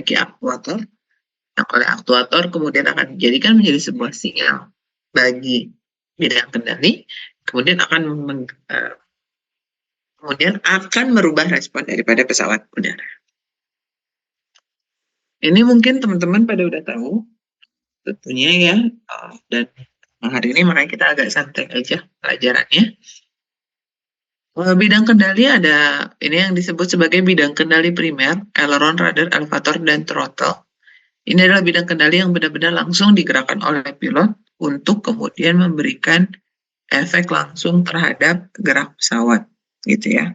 memiliki aktuator, yang oleh aktuator kemudian akan dijadikan menjadi sebuah sinyal bagi bidang kendali, kemudian akan merubah respon daripada pesawat udara. Ini mungkin teman-teman pada udah tahu, tentunya ya, dan hari ini makanya kita agak santai aja pelajarannya. Bidang kendali ada ini yang disebut sebagai bidang kendali primer, aileron, rudder, elevator, dan throttle. Ini adalah bidang kendali yang benar-benar langsung digerakkan oleh pilot untuk kemudian memberikan efek langsung terhadap gerak pesawat, gitu ya.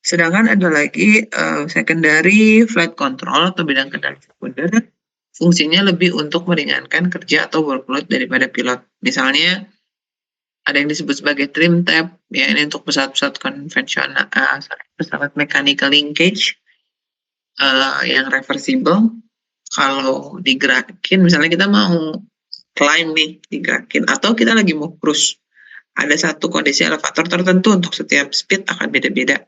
Sedangkan ada lagi secondary flight control atau bidang kendali sekunder, fungsinya lebih untuk meringankan kerja atau workload daripada pilot. Misalnya ada yang disebut sebagai trim tab, ya ini untuk pesawat-pesawat konvensional, pesawat mechanical linkage yang reversible. Kalau digerakin, misalnya kita mau climb nih, digerakin, atau kita lagi mau cruise, ada satu kondisi elevator tertentu untuk setiap speed akan beda-beda.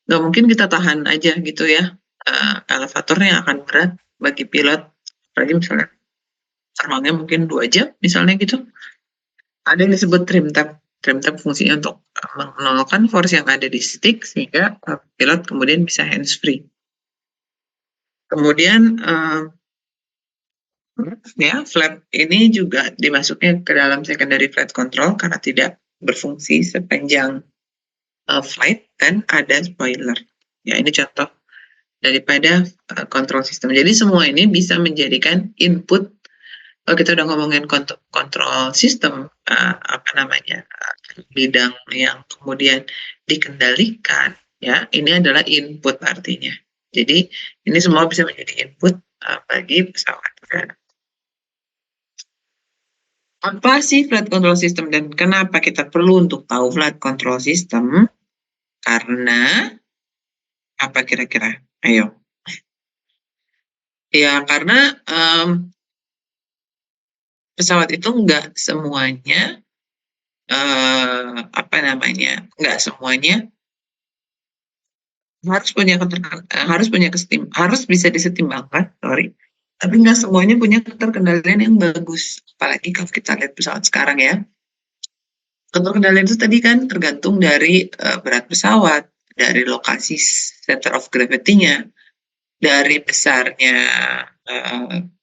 Nggak mungkin kita tahan aja gitu ya, elevatornya akan berat bagi pilot, apalagi misalnya terbangnya mungkin 2 jam misalnya gitu. Ada yang disebut trim tab. Trim tab fungsinya untuk menolkan force yang ada di stick sehingga pilot kemudian bisa hands free. Kemudian ya flap ini juga dimasuknya ke dalam secondary flight control karena tidak berfungsi sepanjang flight dan ada spoiler. Ya ini contoh daripada control system. Jadi semua ini bisa menjadikan input. Kalau kita udah ngomongin kontrol sistem, bidang yang kemudian dikendalikan, ya ini adalah input artinya. Jadi ini semua bisa menjadi input bagi pesawat udara. Apa sih flight control system dan kenapa kita perlu untuk tahu flight control system? Karena apa kira-kira? Ayo. Ya karena pesawat itu nggak semuanya harus bisa disetimbangkan, tapi nggak semuanya punya keterkendalian yang bagus. Apalagi kalau kita lihat pesawat sekarang ya, keterkendalian itu tadi kan tergantung dari berat pesawat, dari lokasi center of gravity-nya, dari besarnya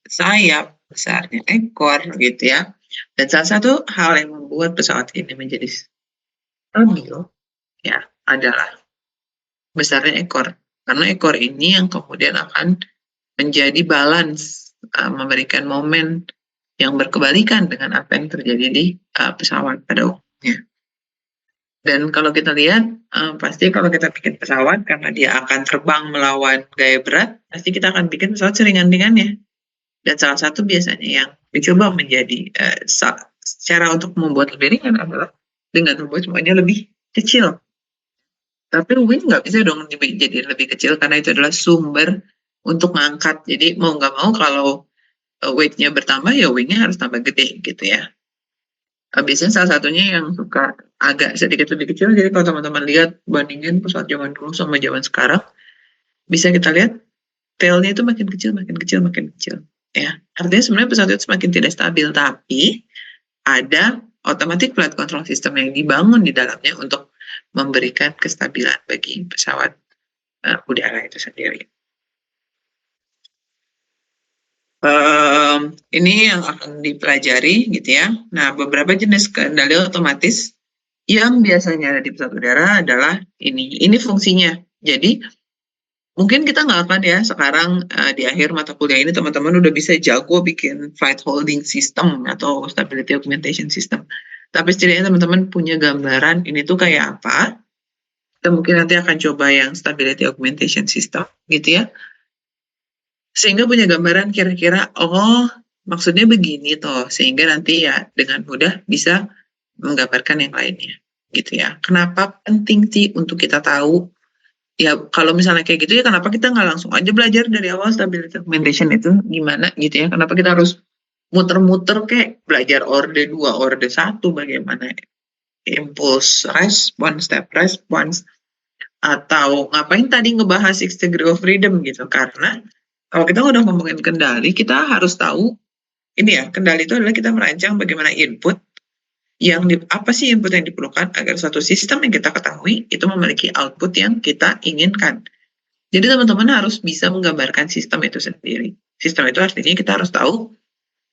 sayap, besarnya ekor gitu ya. Dan salah satu hal yang membuat pesawat ini menjadi stabil ya adalah besarnya ekor. Karena ekor ini yang kemudian akan menjadi balance, memberikan momen yang berkebalikan dengan apa yang terjadi di pesawat pada umumnya. Dan kalau kita lihat, pasti kalau kita bikin pesawat karena dia akan terbang melawan gaya berat, pasti kita akan bikin pesawat seringan-ringannya. Dan salah satu biasanya yang dicoba menjadi cara untuk membuat lebih ringan adalah dengan membuat semuanya lebih kecil. Tapi wing nggak bisa dong jadi lebih kecil karena itu adalah sumber untuk ngangkat. Jadi mau nggak mau kalau weight-nya bertambah ya wingnya harus tambah gede gitu ya. Biasanya salah satunya yang suka agak sedikit lebih kecil. Jadi kalau teman-teman lihat bandingin pesawat zaman dulu sama zaman sekarang, bisa kita lihat tail-nya itu makin kecil, makin kecil, makin kecil. Ya, artinya sebenarnya pesawat itu semakin tidak stabil, tapi ada automatic flight control system yang dibangun di dalamnya untuk memberikan kestabilan bagi pesawat udara itu sendiri. Ini yang akan dipelajari gitu ya. Nah, beberapa jenis kendali otomatis yang biasanya ada di pesawat udara adalah ini. Ini fungsinya. Jadi mungkin kita nggak akan ya sekarang di akhir mata kuliah ini teman-teman udah bisa jago bikin flight holding system atau stability augmentation system. Tapi setidaknya teman-teman punya gambaran ini tuh kayak apa. Kita mungkin nanti akan coba yang stability augmentation system gitu ya. Sehingga punya gambaran kira-kira, oh maksudnya begini toh. Sehingga nanti ya dengan mudah bisa menggambarkan yang lainnya gitu ya. Kenapa penting sih untuk kita tahu? Ya kalau misalnya kayak gitu ya kenapa kita nggak langsung aja belajar dari awal stability augmentation itu gimana gitu ya. Kenapa kita harus muter-muter kayak belajar orde 2, orde 1 bagaimana impulse response, step response, atau ngapain tadi ngebahas 6 degree of freedom gitu. Karena Kalau kita udah ngomongin kendali, kita harus tahu ini ya, kendali itu adalah kita merancang bagaimana input apa sih input yang diperlukan agar suatu sistem yang kita ketahui itu memiliki output yang kita inginkan. Jadi teman-teman harus bisa menggambarkan sistem itu sendiri. Sistem itu artinya kita harus tahu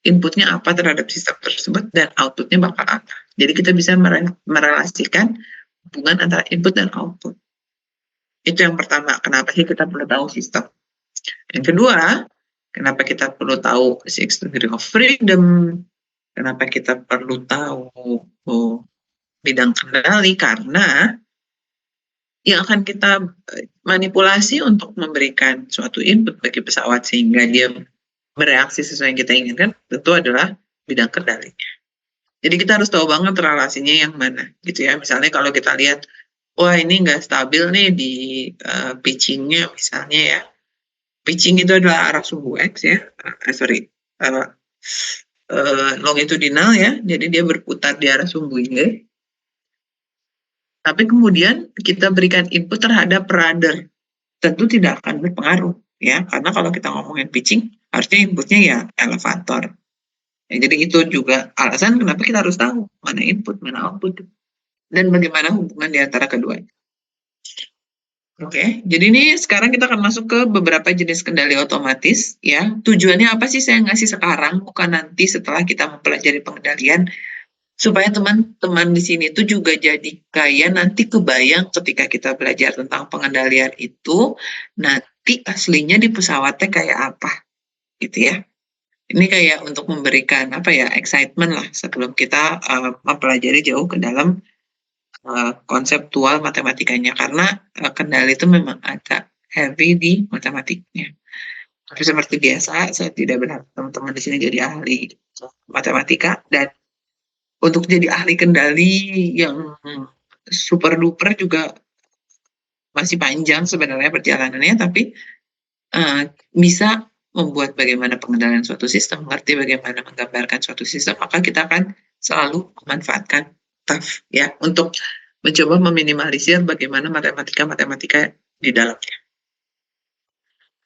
inputnya apa terhadap sistem tersebut dan outputnya bakal apa. Jadi kita bisa merelasikan hubungan antara input dan output. Itu yang pertama, kenapa sih kita perlu tahu sistem. Yang kedua, kenapa kita perlu tahu six degree of freedom, kenapa kita perlu tahu bidang kendali, karena yang akan kita manipulasi untuk memberikan suatu input bagi pesawat sehingga dia bereaksi sesuai yang kita inginkan tentu adalah bidang kendalinya. Jadi kita harus tahu banget relasinya yang mana gitu ya. Misalnya kalau kita lihat, wah ini nggak stabil nih di pitchingnya misalnya ya. Pitching itu adalah arah sumbu X ya, longitudinal ya, jadi dia berputar di arah sumbu Y. Tapi kemudian kita berikan input terhadap rudder, tentu tidak akan berpengaruh ya, karena kalau kita ngomongin pitching, harusnya inputnya ya elevator. Ya, jadi itu juga alasan kenapa kita harus tahu mana input, mana output, dan bagaimana hubungan di antara keduanya. Oke, jadi ini sekarang kita akan masuk ke beberapa jenis kendali otomatis ya. Tujuannya apa sih saya ngasih sekarang, bukan nanti setelah kita mempelajari pengendalian, supaya teman-teman di sini tuh juga jadi kayak nanti kebayang ketika kita belajar tentang pengendalian itu, nanti aslinya di pesawatnya kayak apa, gitu ya. Ini kayak untuk memberikan apa ya, excitement lah sebelum kita mempelajari jauh ke dalam konseptual matematikanya, karena kendali itu memang agak heavy di matematiknya. Tapi seperti biasa, saya tidak berharap teman-teman di sini jadi ahli matematika, dan untuk jadi ahli kendali yang super duper juga masih panjang sebenarnya perjalanannya, tapi bisa membuat bagaimana pengendalian suatu sistem, mengerti bagaimana menggambarkan suatu sistem, maka kita akan selalu memanfaatkan TAF ya untuk mencoba meminimalisir bagaimana matematika di dalamnya.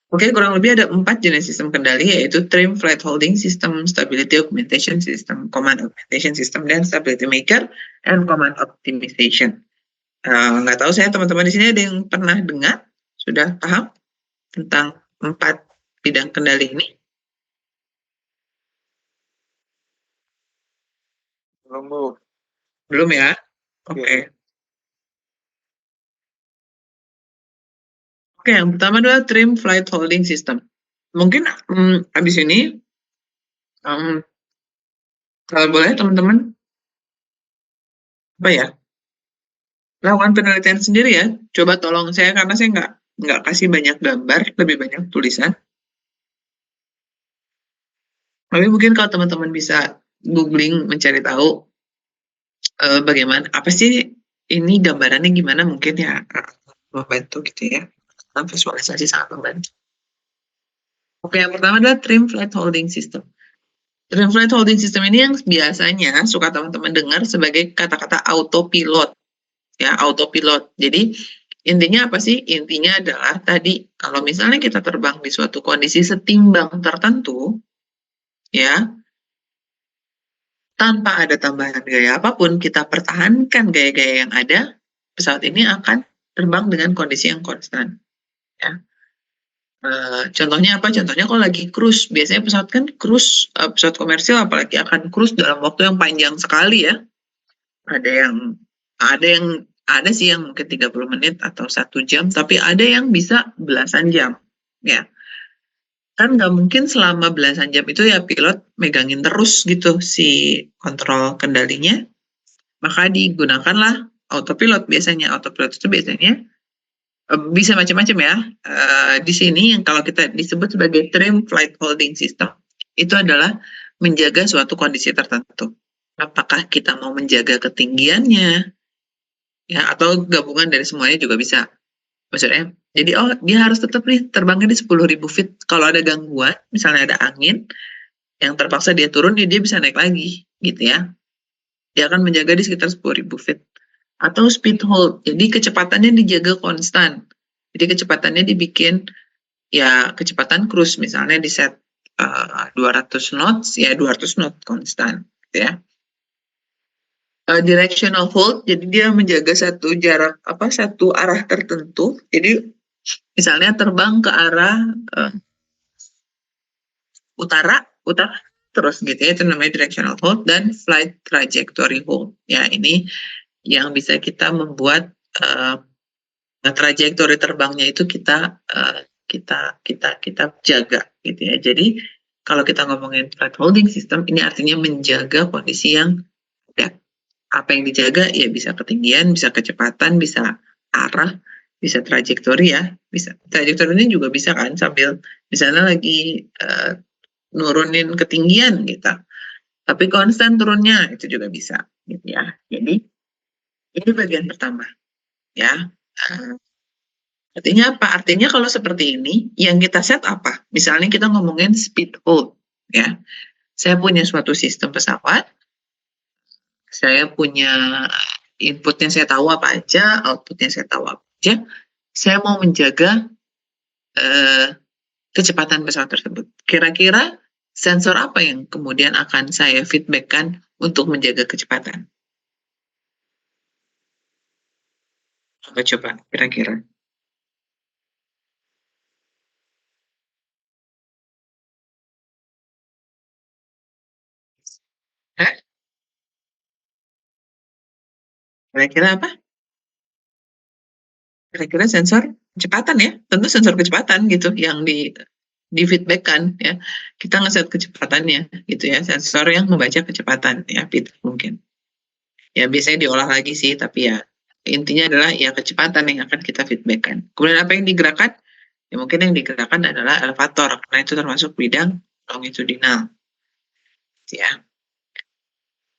Oke, kurang lebih ada 4 jenis sistem kendali, yaitu Trim Flight Holding System, Stability Augmentation System, Command Augmentation System, dan Stability Maker, and Command Optimization. Nggak tahu saya teman-teman di sini ada yang pernah dengar, sudah paham tentang 4 bidang kendali ini? Belum, Bu. Belum ya? Oke. Oke, yang pertama adalah Trim Flight Holding System. Mungkin habis ini, kalau boleh teman-teman, apa ya, lakukan penelitian sendiri ya. Coba tolong saya, karena saya nggak kasih banyak gambar, lebih banyak tulisan. Tapi mungkin kalau teman-teman bisa googling, mencari tahu bagaimana, apa sih ini gambarannya gimana, mungkin ya membantu gitu ya. Visualisasi sangat membantu. Oke, yang pertama adalah Trim Flight Holding System. Trim Flight Holding System ini yang biasanya suka teman-teman dengar sebagai kata-kata autopilot. Ya, autopilot. Jadi, intinya apa sih? Intinya adalah tadi, kalau misalnya kita terbang di suatu kondisi setimbang tertentu, ya, tanpa ada tambahan gaya apapun, kita pertahankan gaya-gaya yang ada, pesawat ini akan terbang dengan kondisi yang konstan. Ya. Contohnya apa? Contohnya kalau lagi cruise, biasanya pesawat kan cruise, pesawat komersial apalagi akan cruise dalam waktu yang panjang sekali ya. Ada sih yang mungkin 30 menit atau 1 jam, tapi ada yang bisa belasan jam. Ya. Kan nggak mungkin selama belasan jam itu ya pilot megangin terus gitu si kontrol kendalinya. Maka digunakanlah autopilot biasanya. Autopilot itu biasanya bisa macam-macam ya. Di sini yang kalau kita disebut sebagai Trim Flight Holding System, itu adalah menjaga suatu kondisi tertentu. Apakah kita mau menjaga ketinggiannya, ya, atau gabungan dari semuanya juga bisa. Maksudnya, jadi dia harus tetap nih terbangnya di 10.000 feet. Kalau ada gangguan, misalnya ada angin, yang terpaksa dia turun, dia bisa naik lagi, gitu ya. Dia akan menjaga di sekitar 10.000 feet. Atau speed hold, jadi kecepatannya dijaga konstan. Jadi kecepatannya dibikin ya kecepatan cruise misalnya di set 200 knots, ya 200 knot konstan, gitu ya. Directional hold, jadi dia menjaga satu jarak satu arah tertentu. Jadi misalnya terbang ke arah utara terus gitu ya, itu namanya directional hold. Dan flight trajectory hold, ya ini yang bisa kita membuat trajektori terbangnya itu kita jaga gitu ya. Jadi kalau kita ngomongin flight holding system, ini artinya menjaga kondisi yang ada. Apa yang dijaga ya bisa ketinggian, bisa kecepatan, bisa arah, bisa trajektori ya. Bisa trajektori ini juga bisa kan sambil misalnya lagi nurunin ketinggian gitu. Tapi konstan turunnya itu juga bisa gitu ya. Jadi ini bagian pertama ya. Artinya apa? Artinya kalau seperti ini, yang kita set apa? Misalnya kita ngomongin speed hold, ya. Saya punya suatu sistem pesawat, saya punya inputnya saya tahu apa aja, outputnya saya tahu apa aja. Saya mau menjaga kecepatan pesawat tersebut. Kira-kira sensor apa yang kemudian akan saya feedbackkan untuk menjaga kecepatan? Apa coba kira-kira? Hah? Kira-kira apa? Kira-kira sensor kecepatan ya, tentu sensor kecepatan gitu yang di feedbackkan ya. Kita ngeset kecepatannya gitu ya, sensor yang membaca kecepatan ya, feedback mungkin. Ya biasanya diolah lagi sih, tapi ya intinya adalah ya kecepatan yang akan kita feedbackkan. Kemudian apa yang digerakkan? Ya mungkin yang digerakkan adalah elevator, karena itu termasuk bidang longitudinal ya.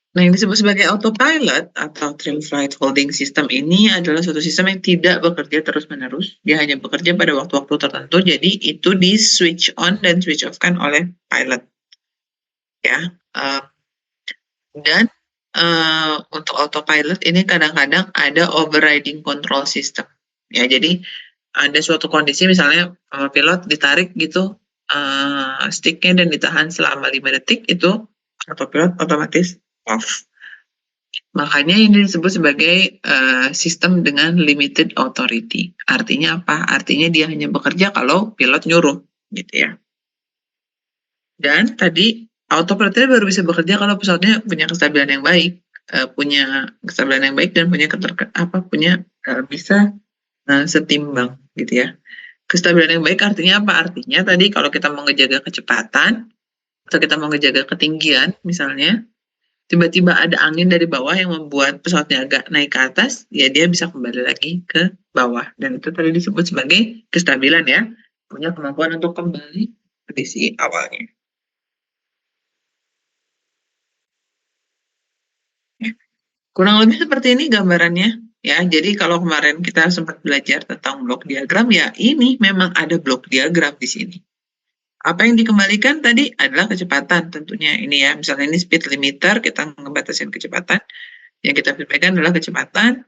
Nah, yang disebut sebagai autopilot atau trim flight holding system ini adalah suatu sistem yang tidak bekerja terus-menerus. Dia hanya bekerja pada waktu-waktu tertentu, jadi itu di switch on dan switch off kan oleh pilot. Ya, dan untuk autopilot ini kadang-kadang ada overriding control system. Ya, jadi ada suatu kondisi misalnya pilot ditarik gitu sticknya dan ditahan selama 5 detik, itu autopilot otomatis off. Makanya ini disebut sebagai sistem dengan limited authority. Artinya apa? Artinya dia hanya bekerja kalau pilot nyuruh, gitu ya. Dan tadi autopilot baru bisa bekerja kalau pesawatnya punya kestabilan yang baik, dan bisa setimbang, gitu ya. Kestabilan yang baik artinya apa? Artinya tadi kalau kita mau ngejaga kecepatan atau kita mau ngejaga ketinggian, misalnya tiba-tiba ada angin dari bawah yang membuat pesawatnya agak naik ke atas, ya dia bisa kembali lagi ke bawah. Dan itu tadi disebut sebagai kestabilan ya, punya kemampuan untuk kembali ke kondisi awalnya. Kurang lebih seperti ini gambarannya ya. Jadi kalau kemarin kita sempat belajar tentang blok diagram, ya ini memang ada blok diagram di sini. Apa yang dikembalikan tadi adalah kecepatan tentunya ini ya. Misalnya ini speed limiter, kita ngebatasin kecepatan. Yang kita feedbackkan adalah kecepatan.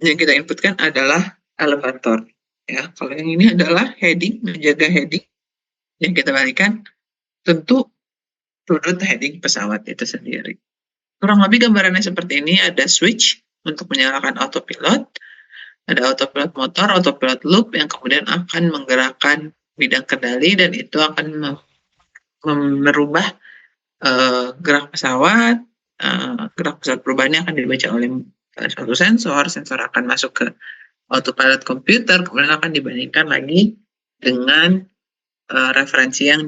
Yang kita inputkan adalah elevator. Ya, kalau yang ini adalah heading, menjaga heading. Yang kita balikan tentu sudut heading pesawat itu sendiri. Kurang lebih gambarannya seperti ini. Ada switch untuk menyalakan autopilot. Ada autopilot motor, autopilot loop yang kemudian akan menggerakkan bidang kendali, dan itu akan merubah gerak pesawat. Gerak pesawat perubahannya akan dibaca oleh suatu sensor akan masuk ke autopilot komputer, kemudian akan dibandingkan lagi dengan referensi yang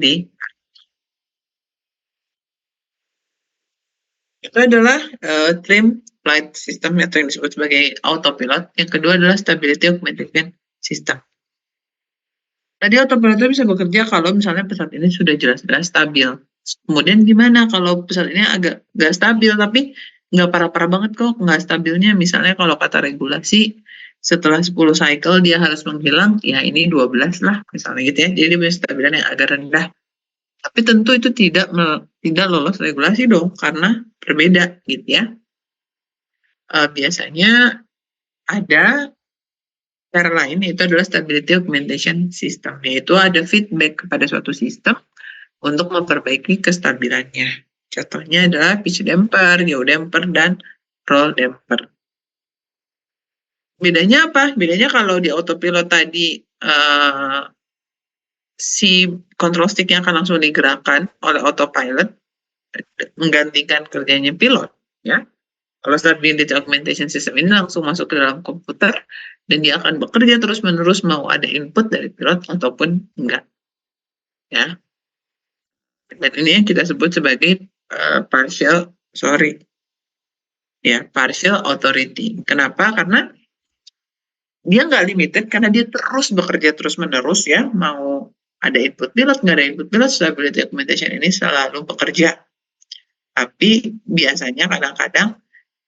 itu adalah trim flight system atau yang disebut sebagai autopilot. Yang kedua adalah stability augmentation system. Tadi autopilot itu bisa bekerja kalau misalnya pesawat ini sudah jelas-jelas stabil. Kemudian gimana kalau pesawat ini agak nggak stabil, tapi nggak parah-parah banget kok, nggak stabilnya. Misalnya kalau kata regulasi, setelah 10 cycle dia harus menghilang, ya ini 12 lah, misalnya gitu ya. Jadi dia punya stabilan yang agak rendah. Tapi tentu itu tidak lolos regulasi dong, karena berbeda gitu ya. Biasanya ada Cara lain itu adalah stability augmentation system, yaitu ada feedback kepada suatu sistem untuk memperbaiki kestabilannya. Contohnya adalah pitch damper, yaw damper, dan roll damper. Bedanya apa? Bedanya kalau di autopilot tadi si control stick-nya akan langsung digerakkan oleh autopilot menggantikan kerjanya pilot, ya. Kalau stability augmentation system ini langsung masuk ke dalam komputer dan dia akan bekerja terus-menerus mau ada input dari pilot ataupun enggak, ya. Dan ini yang kita sebut sebagai partial authority. Kenapa? Karena dia nggak limited karena dia terus bekerja terus-menerus, ya. Mau ada input pilot, nggak ada input pilot, stability augmentation ini selalu bekerja. Tapi biasanya kadang-kadang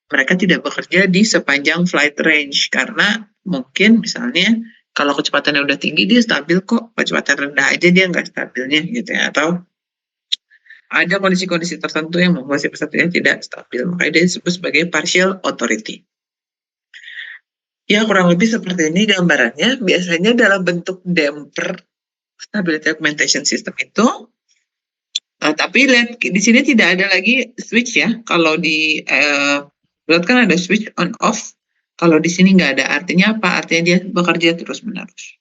mereka tidak bekerja di sepanjang flight range karena mungkin misalnya kalau kecepatannya udah tinggi dia stabil kok, kecepatan rendah aja dia nggak stabilnya gitu ya, atau ada kondisi-kondisi tertentu yang membuat si pesawatnya tidak stabil, makanya dia disebut sebagai partial authority. Ya kurang lebih seperti ini gambarannya, biasanya dalam bentuk damper stability augmentation system itu. Tapi lihat di sini tidak ada lagi switch ya. Kalau di pilot kan ada switch on off. Kalau di sini nggak ada, artinya apa? Artinya dia bekerja terus-menerus.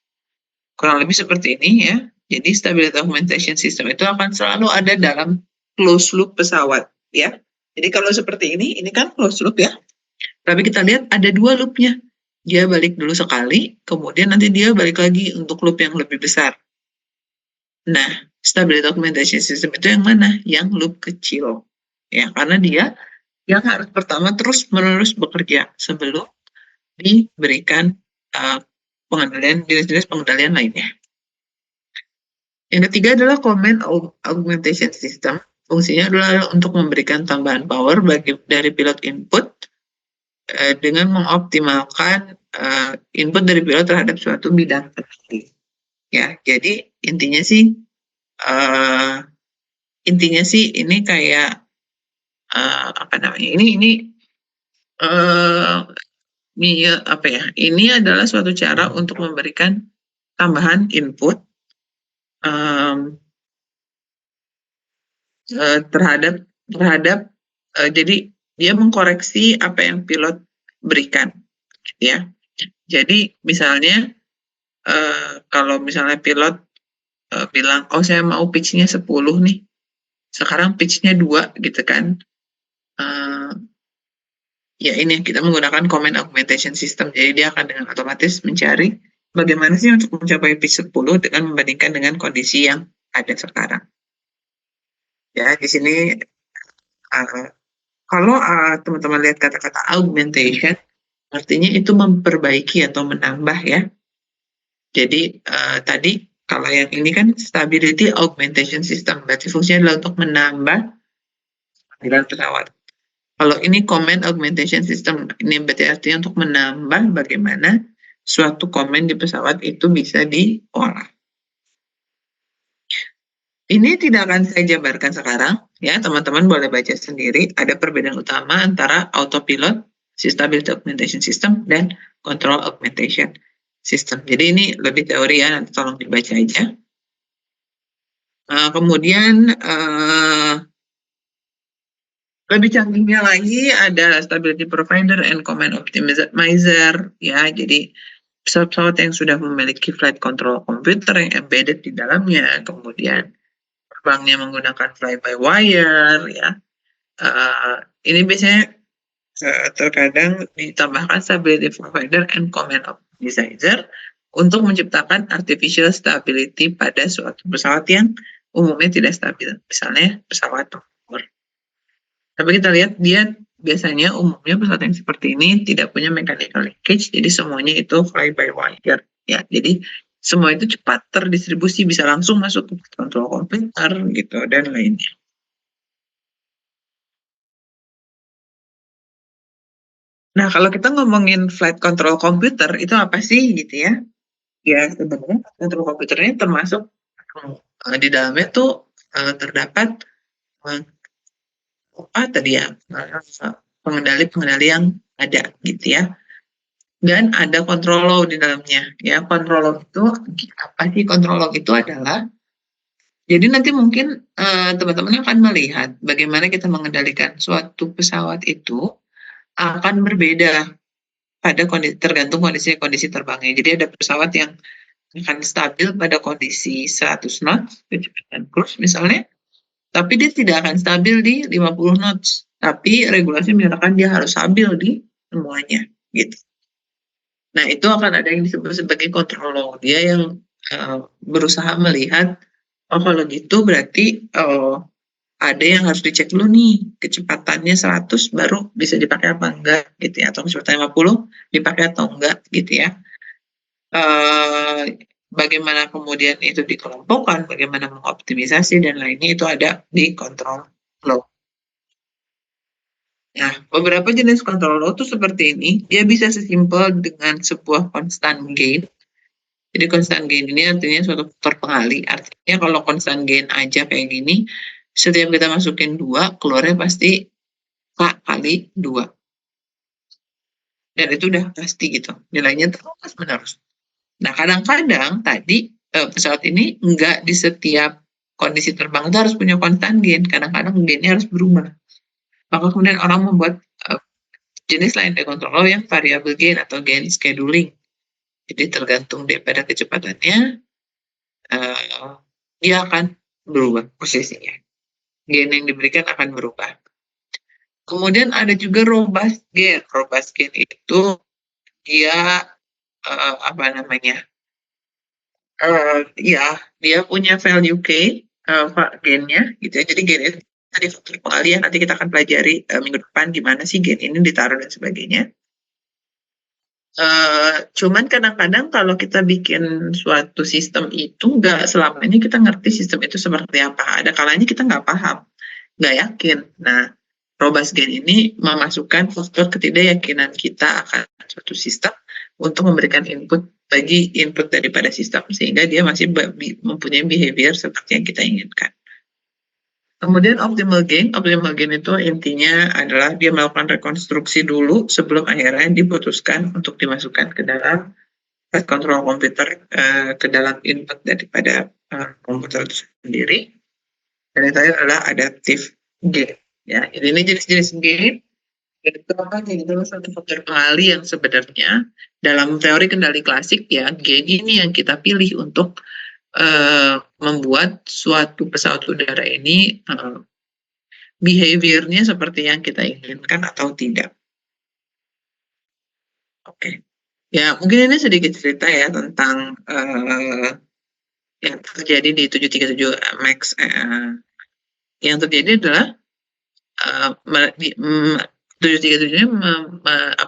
Kurang lebih seperti ini ya. Jadi stability augmentation system itu akan selalu ada dalam closed loop pesawat ya. Jadi kalau seperti ini kan closed loop ya. Tapi kita lihat ada dua loopnya. Dia balik dulu sekali, kemudian nanti dia balik lagi untuk loop yang lebih besar. Nah, stability augmentation system itu yang mana? Yang loop kecil. Ya, karena dia yang harus pertama terus-menerus bekerja sebelum diberikan pengendalian jenis-jenis pengendalian lainnya. Yang ketiga adalah command augmentation system. Fungsinya adalah untuk memberikan tambahan power dari pilot input dengan mengoptimalkan input dari pilot terhadap suatu bidang tertentu. Ya, jadi intinya sih ini kayak apa namanya? Ini adalah suatu cara untuk memberikan tambahan input terhadap jadi dia mengkoreksi apa yang pilot berikan, ya. Jadi misalnya kalau misalnya pilot bilang, oh saya mau pitch-nya 10 nih, sekarang pitch-nya 2 gitu kan. Ya ini kita menggunakan command augmentation system, jadi dia akan dengan otomatis mencari bagaimana sih untuk mencapai pitch 10 dengan membandingkan dengan kondisi yang ada sekarang. Ya, di sini kalau teman-teman lihat kata-kata augmentation, artinya itu memperbaiki atau menambah ya. Jadi tadi kalau yang ini kan stability augmentation system, berarti fungsinya adalah untuk menambah kestabilan pesawat. Kalau ini command augmentation system, ini berarti artinya untuk menambah bagaimana suatu komen di pesawat itu bisa diolah. Ini tidak akan saya jabarkan sekarang, ya teman-teman boleh baca sendiri. Ada perbedaan utama antara autopilot, stability augmentation system, dan control augmentation system. Jadi ini lebih teori ya, nanti tolong dibaca aja. Kemudian lebih canggihnya lagi ada stability provider and command optimizer, ya. Jadi pesawat-pesawat yang sudah memiliki flight control computer yang embedded di dalamnya, kemudian terbangnya menggunakan fly-by-wire, ya. Ini biasanya terkadang ditambahkan stability provider and command optimizer untuk menciptakan artificial stability pada suatu pesawat yang umumnya tidak stabil, misalnya pesawat tempur. Tapi kita lihat dia biasanya umumnya pesawat yang seperti ini tidak punya mechanical linkage, jadi semuanya itu fly-by-wire, ya. Jadi semua itu cepat terdistribusi, bisa langsung masuk ke control komputer gitu dan lainnya. Nah, kalau kita ngomongin flight control computer itu apa sih gitu ya? Ya sebenarnya control komputernya termasuk di dalamnya tuh terdapat tadi ya pengendali yang ada gitu ya. dan ada control law di dalamnya. Ya, control law itu apa sih? Control law itu adalah jadi nanti mungkin teman-teman akan melihat bagaimana kita mengendalikan suatu pesawat itu akan berbeda pada tergantung kondisi terbangnya. Jadi ada pesawat yang akan stabil pada kondisi 100 knots kecepatan cruise misalnya, tapi dia tidak akan stabil di 50 knots. Tapi regulasi menyatakan dia harus stabil di semuanya, gitu. Nah, itu akan ada yang disebut sebagai control law. Dia yang berusaha melihat, oh kalau gitu berarti ada yang harus dicek dulu nih, kecepatannya 100 baru bisa dipakai apa enggak, gitu ya. Atau kecepatan 50 dipakai atau enggak, gitu ya. Bagaimana kemudian itu dikelompokkan, bagaimana mengoptimisasi dan lainnya itu ada di control law. Nah, beberapa jenis control law itu seperti ini. Dia bisa sesimpel dengan sebuah constant gain. Jadi constant gain ini artinya suatu faktor pengali. Artinya kalau constant gain aja kayak gini, setiap kita masukin 2, keluarnya pasti K kali 2. Dan itu udah pasti gitu. Nilainya terus menerus. Nah, kadang-kadang tadi pesawat ini enggak di setiap kondisi terbang itu harus punya constant gain. Kadang-kadang gainnya harus berubah. Maka kemudian orang membuat jenis lain dari control law yang variable gain atau gain scheduling. Jadi tergantung daripada kecepatannya, dia akan berubah posisinya. Gain yang diberikan akan berubah. Kemudian ada juga robust gain. Robust gain itu dia apa namanya? Ya, dia punya value gain, gainnya gitu ya. Jadi gain itu tadi faktor pengalian, nanti kita akan pelajari minggu depan gimana sih gain ini ditaruh dan sebagainya. Cuman kadang-kadang kalau kita bikin suatu sistem itu nggak selamanya kita ngerti sistem itu seperti apa. Ada kalanya kita nggak paham, nggak yakin. Nah, robust gain ini memasukkan faktor ketidakyakinan kita akan suatu sistem untuk memberikan input bagi input daripada sistem sehingga dia masih mempunyai behavior seperti yang kita inginkan. Kemudian optimal gain itu intinya adalah dia melakukan rekonstruksi dulu sebelum akhirnya diputuskan untuk dimasukkan ke dalam flight control komputer, ke dalam input daripada komputer itu sendiri. Dan yang terakhir adalah adaptive gain. Ya, ini jenis-jenis gain. Itu apa? Gain itu suatu faktor pengali yang sebenarnya dalam teori kendali klasik ya, gain ini yang kita pilih untuk membuat suatu pesawat udara ini behavior-nya seperti yang kita inginkan atau tidak. Oke. Ya, mungkin ini sedikit cerita ya tentang yang terjadi di 737 MAX. Yang terjadi adalah 737 ini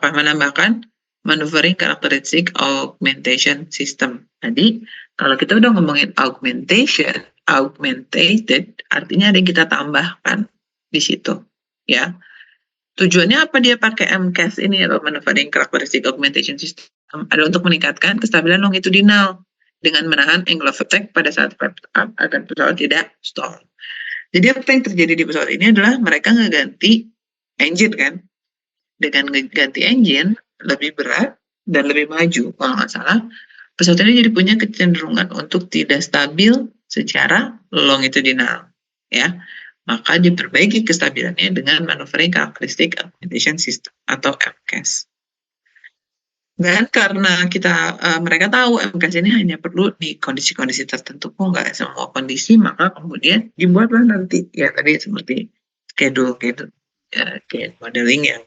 menambahkan maneuvering characteristic augmentation system. Jadi, kalau kita udah ngomongin augmented, artinya ada yang kita tambahkan di situ, ya. Tujuannya apa dia pakai MCAS ini atau maneuvering characteristic augmentation system? Ada untuk meningkatkan kestabilan longitudinal dengan menahan angle of attack pada saat agar pesawat tidak stall. Jadi apa yang terjadi di pesawat ini adalah mereka ngeganti engine kan. Dengan ngeganti engine lebih berat dan lebih maju. Kalau nggak salah, pesawat ini jadi punya kecenderungan untuk tidak stabil secara longitudinal. Ya, maka diperbaiki kestabilannya dengan maneuvering characteristic augmentation system atau MCAS. Dan karena mereka tahu MCAS ini hanya perlu di kondisi-kondisi tertentu, nggak semua kondisi, maka kemudian dibuatlah nanti ya tadi seperti schedule gitu, ya, kayak modeling yang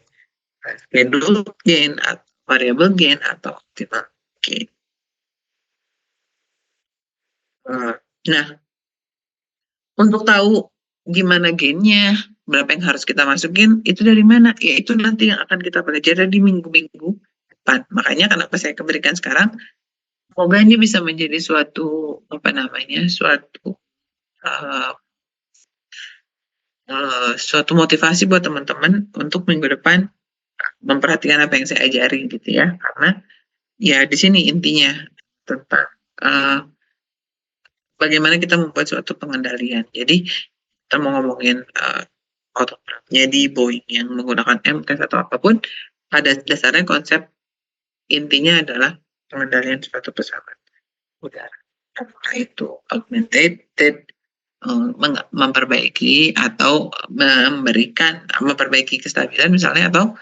schedule gain atau variable gain atau optimal gain. Nah, untuk tahu gimana gainnya, berapa yang harus kita masukin, itu dari mana? Ya itu nanti yang akan kita pelajari di minggu-minggu depan. Makanya kenapa saya berikan sekarang, semoga ini bisa menjadi suatu suatu motivasi buat teman-teman untuk minggu depan memperhatikan apa yang saya ajari gitu ya. Karena ya di sini intinya tentang bagaimana kita membuat suatu pengendalian. Jadi kita mau ngomongin autopilotnya di Boeing yang menggunakan MCAS atau apapun, pada dasarnya konsep intinya adalah pengendalian suatu pesawat udara. Apakah itu augmented, memperbaiki atau memperbaiki kestabilan misalnya, atau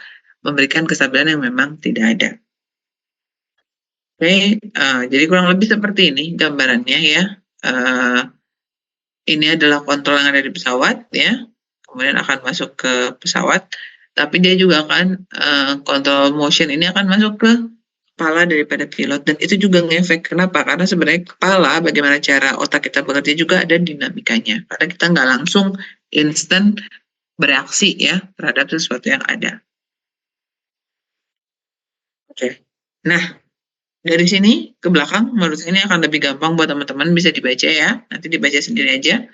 memberikan kestabilan yang memang tidak ada. Oke, jadi kurang lebih seperti ini gambarannya ya. Ini adalah kontrol yang ada di pesawat ya, kemudian akan masuk ke pesawat, tapi dia juga akan kontrol motion ini akan masuk ke kepala daripada pilot, dan itu juga ngefek. Kenapa? Karena sebenarnya kepala, bagaimana cara otak kita bekerja juga ada dinamikanya, karena kita nggak langsung instan bereaksi ya terhadap sesuatu yang ada. Oke. Nah, dari sini ke belakang, menurut saya ini akan lebih gampang buat teman-teman, bisa dibaca ya, nanti dibaca sendiri aja.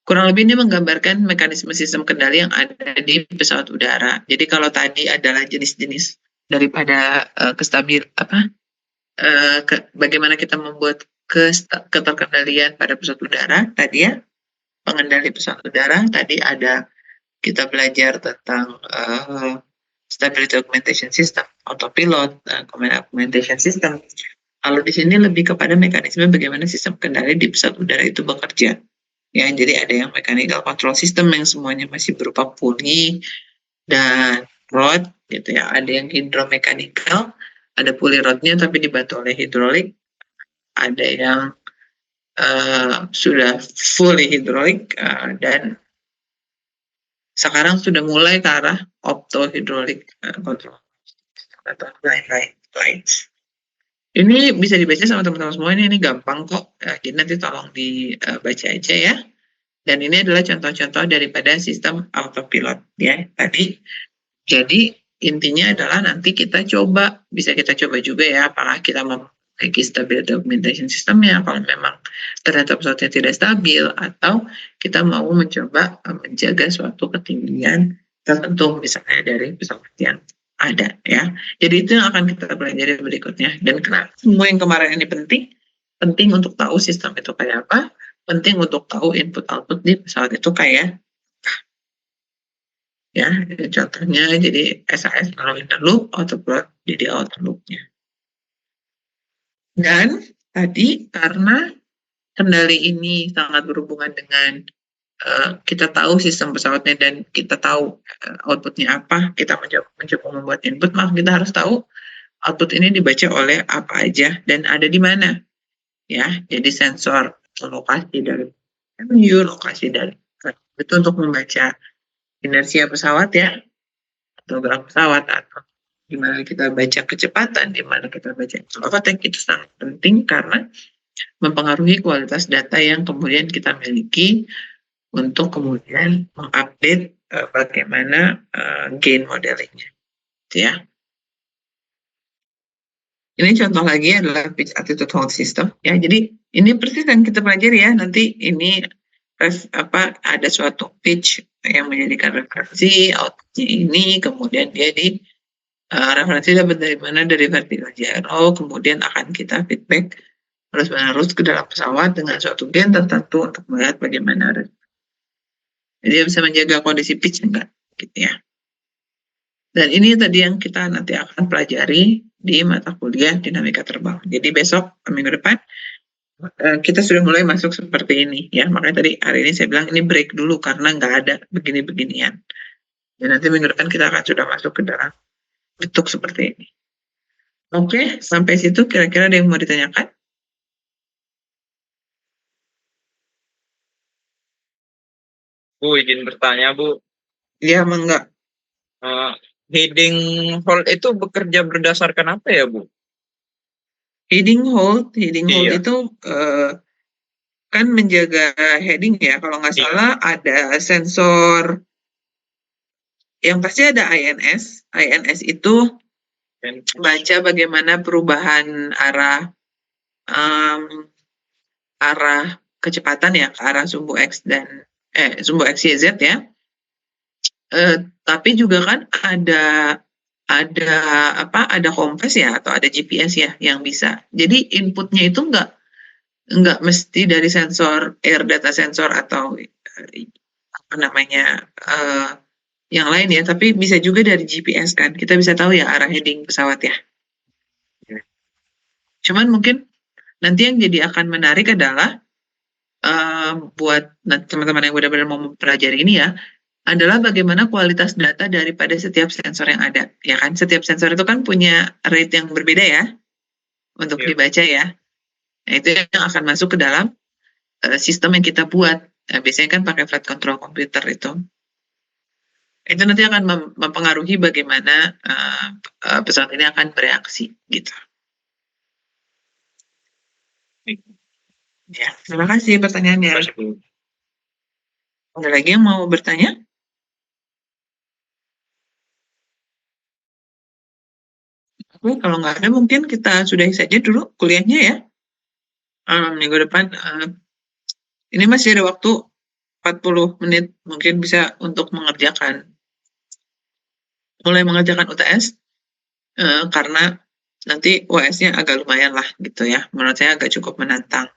Kurang lebih ini menggambarkan mekanisme sistem kendali yang ada di pesawat udara. Jadi kalau tadi adalah jenis-jenis daripada bagaimana kita membuat keterkendalian pada pesawat udara tadi ya, pengendali pesawat udara tadi ada, kita belajar tentang stability augmentation system, autopilot, command augmentation system. Kalau di sini lebih kepada mekanisme bagaimana sistem kendali di pesawat udara itu bekerja. Ya, jadi ada yang mechanical control system yang semuanya masih berupa pulley dan rod gitu ya. Ada yang hidromechanical, ada pulley rodnya tapi dibantu oleh hidrolik. Ada yang sudah fully hidrolik, dan sekarang sudah mulai ke arah opto hidrolik control atau lain-lain. Ini bisa dibaca sama teman-teman semua, ini gampang kok. Jadi nanti tolong dibaca aja ya. Dan ini adalah contoh-contoh daripada sistem autopilot ya tadi. Jadi intinya adalah nanti kita coba, bisa kita coba juga ya, apakah kita memiliki stability augmentation systemnya kalau memang ternyata pesawatnya tidak stabil, atau kita mau mencoba menjaga suatu ketinggian tertentu misalnya dari pesawat yang ada ya. Jadi itu yang akan kita pelajari berikutnya. Dan kenapa semua yang kemarin ini penting untuk tahu sistem itu kayak apa, penting untuk tahu input output di pesawat itu kayak ya. Contohnya jadi SAS kalau inner loop, autopilot jadi outer loopnya. Dan tadi karena kendali ini sangat berhubungan dengan kita tahu sistem pesawatnya dan kita tahu outputnya apa, kita mencoba membuat input, maka kita harus tahu output ini dibaca oleh apa aja dan ada di mana ya. Jadi sensor lokasi dari MU, lokasi dari itu untuk membaca inersia pesawat ya, atau gerak pesawat, atau di mana kita baca kecepatan, di mana kita baca overtake. Itu sangat penting karena mempengaruhi kualitas data yang kemudian kita miliki untuk kemudian mengupdate bagaimana gain modelingnya ya. Ini contoh lagi adalah pitch attitude hold system ya. Jadi ini persis yang kita pelajari ya. Nanti ini ada suatu pitch yang menjadikan referensi, outputnya ini, kemudian dia di referensi dapat dari mana, dari vertical gyro, kemudian akan kita feedback terus-menerus ke dalam pesawat dengan suatu gain tertentu untuk melihat bagaimana. Jadi dia bisa menjaga kondisi pitch enggak gitu ya. Dan ini tadi yang kita nanti akan pelajari di mata kuliah dinamika terbang. Jadi besok, minggu depan, kita sudah mulai masuk seperti ini ya. Makanya tadi hari ini saya bilang ini break dulu karena nggak ada begini-beginian. Dan nanti minggu depan kita akan sudah masuk ke dalam bentuk seperti ini. Oke, sampai situ kira-kira ada yang mau ditanyakan? Bu, izin bertanya, Bu. Iya, enggak. Heading hold itu bekerja berdasarkan apa ya, Bu? Heading hold Iya. itu kan menjaga heading ya. Kalau nggak salah ada sensor, yang pasti ada INS. INS itu baca bagaimana perubahan arah kecepatan ya ke arah sumbu X dan sumbu X, Y, Z ya. Tapi juga kan ada compass ya, atau ada GPS ya yang bisa. Jadi inputnya itu nggak mesti dari sensor air data sensor atau yang lain ya, tapi bisa juga dari GPS kan. Kita bisa tahu ya arah heading pesawat ya. Cuman mungkin nanti yang jadi akan menarik adalah buat teman-teman yang benar-benar mau mempelajari ini ya, adalah bagaimana kualitas data daripada setiap sensor yang ada, ya kan? Setiap sensor itu kan punya rate yang berbeda ya untuk Iya. dibaca ya. Nah, itu yang akan masuk ke dalam sistem yang kita buat. Nah, biasanya kan pakai flight control komputer itu. Itu nanti akan mempengaruhi bagaimana pesawat ini akan bereaksi gitu. Ya, terima kasih pertanyaannya. Terima kasih, Bu. Ada lagi yang mau bertanya? Oke, kalau nggak ada mungkin kita sudahi saja dulu kuliahnya ya. Minggu depan ini masih ada waktu 40 menit mungkin bisa untuk mulai mengerjakan UTS karena nanti UAS-nya agak lumayan lah gitu ya. Menurut saya agak cukup menantang.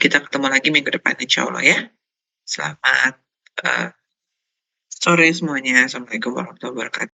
Kita ketemu lagi minggu depan insya Allah ya. Selamat sore semuanya. Assalamualaikum warahmatullahi wabarakatuh.